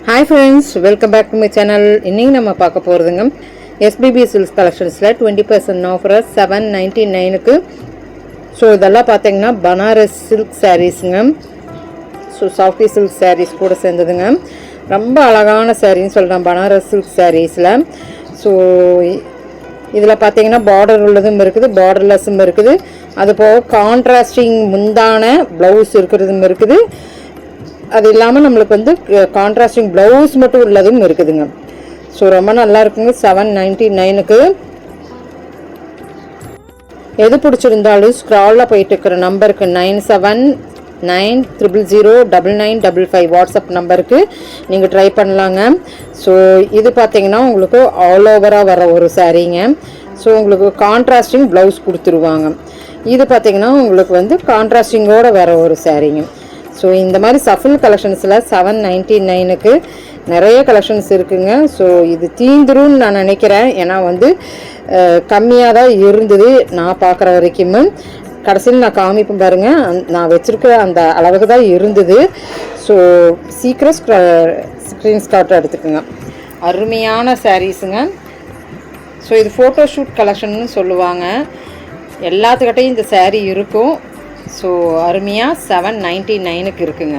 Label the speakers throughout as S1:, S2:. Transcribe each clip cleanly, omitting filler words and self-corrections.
S1: Hi friends, welcome back to my channel. இன்னைக்கு நம்ம பார்க்க போறதுங்க SBB Silks collectionsல 20% offer 799 க்கு. சோ இதெல்லாம் பாத்தீங்கன்னா பனாரஸ் silk sareesங்க. சோ சாஃப்டி silk sarees கூட சேர்ந்ததுங்க. ரொம்ப அழகான sareesனு சொல்றேன் பனாரஸ் silk sareesல. சோ இதுல பாத்தீங்கன்னா border உள்ளதும் இருக்குது, borderlessம் இருக்குது. அது போக கான்ட்ராஸ்டிங் முந்தான ப்ளவுஸ் இருக்குறதும் இருக்குது. அது இல்லாமல் நம்மளுக்கு வந்து கான்ட்ராஸ்டிங் ப்ளவுஸ் மட்டும் உள்ளதும் இருக்குதுங்க. ஸோ ரொம்ப நல்லா இருக்குங்க. 799க்கு எது பிடிச்சிருந்தாலும் ஸ்க்ராலில் போயிட்டு இருக்கிற நம்பருக்கு 9790009955 வாட்ஸ்அப் நம்பருக்கு நீங்கள் ட்ரை பண்ணலாங்க. ஸோ இது பார்த்தீங்கன்னா உங்களுக்கு ஆல் ஓவராக வர ஒரு சாரீங்க. ஸோ உங்களுக்கு கான்ட்ராஸ்டிங் ப்ளவுஸ் கொடுத்துருவாங்க. இது பார்த்தீங்கன்னா உங்களுக்கு வந்து கான்ட்ராஸ்டிங்கோடு வர ஒரு சாரீங்க. ஸோ இந்த மாதிரி சஃபில் கலெக்ஷன்ஸில் 799க்கு நிறைய கலெக்ஷன்ஸ் இருக்குங்க. ஸோ இது தீந்துருன்னு நான் நினைக்கிறேன். ஏன்னா வந்து கம்மியாக தான் இருந்தது நான் பார்க்குற வரைக்கும். கடைசியில் நான் காமிப்பேன் பாருங்கள், நான் வச்சுருக்க அந்த அளவுக்கு தான் இருந்தது. ஸோ சீக்கிரம் ஸ்க்ரீன்ஷாட் எடுத்துக்கோங்க. அருமையான சாரீஸுங்க. ஸோ இது ஃபோட்டோஷூட் கலெக்ஷன்னு சொல்லுவாங்க. எல்லாத்துக்கிட்டையும் இந்த சாரீ இருக்கும். ஸோ அருமையாக 799க்கு இருக்குங்க.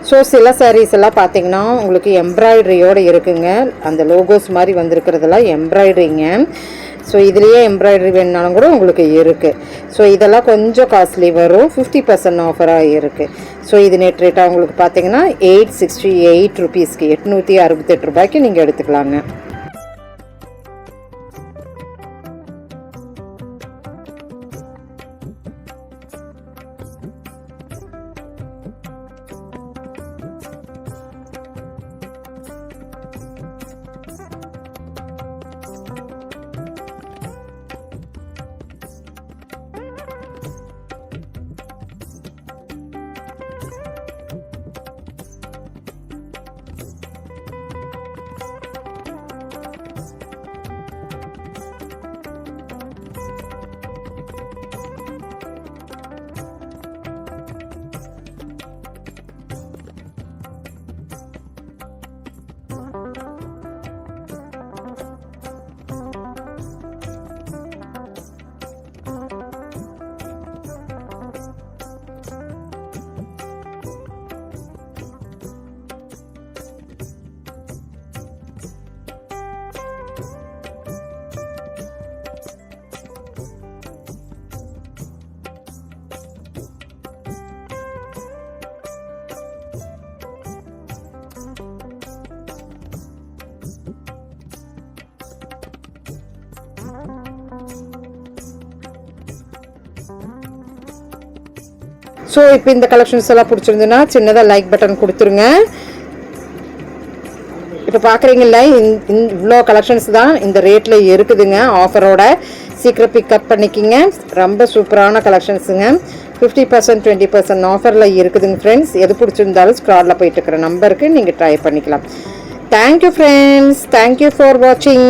S1: ஸோ சில சாரீஸ் எல்லாம் பார்த்தீங்கன்னா உங்களுக்கு எம்ப்ராய்டரியோடு இருக்குங்க. அந்த லோகோஸ் மாதிரி வந்திருக்கிறதெல்லாம் எம்ப்ராய்டரிங்க. ஸோ இதுலேயே எம்ப்ராய்டரி வேணுனாலும் கூட உங்களுக்கு இருக்குது. ஸோ இதெல்லாம் கொஞ்சம் காஸ்ட்லி வரும், 50% ஆஃபராக இருக்குது. ஸோ இது நெட் ரேட்டாக உங்களுக்கு பார்த்தீங்கன்னா 868 ருபீஸ்க்கு, 868 ரூபாய்க்கு நீங்கள் எடுத்துக்கலாங்க. ஸோ இப்போ இந்த கலெக்ஷன்ஸ் எல்லாம் பிடிச்சிருந்துன்னா சின்னதாக லைக் பட்டன் கொடுத்துருங்க. இப்போ பார்க்குறீங்களா, இவ்வளோ கலெக்ஷன்ஸ் தான் இந்த ரேட்டில் இருக்குதுங்க ஆஃபரோட. சீக்கிரம் பிக்கப் பண்ணிக்கிங்க. ரொம்ப சூப்பரான கலெக்ஷன்ஸுங்க. 50% 20% ஆஃபரில் இருக்குதுங்க ஃப்ரெண்ட்ஸ். எது பிடிச்சிருந்தாலும் ஸ்க்ராலில் போயிட்டு இருக்கிற நம்பருக்கு நீங்கள் ட்ரை பண்ணிக்கலாம். தேங்க்யூ ஃப்ரெண்ட்ஸ், தேங்க்யூ ஃபார் வாட்சிங்.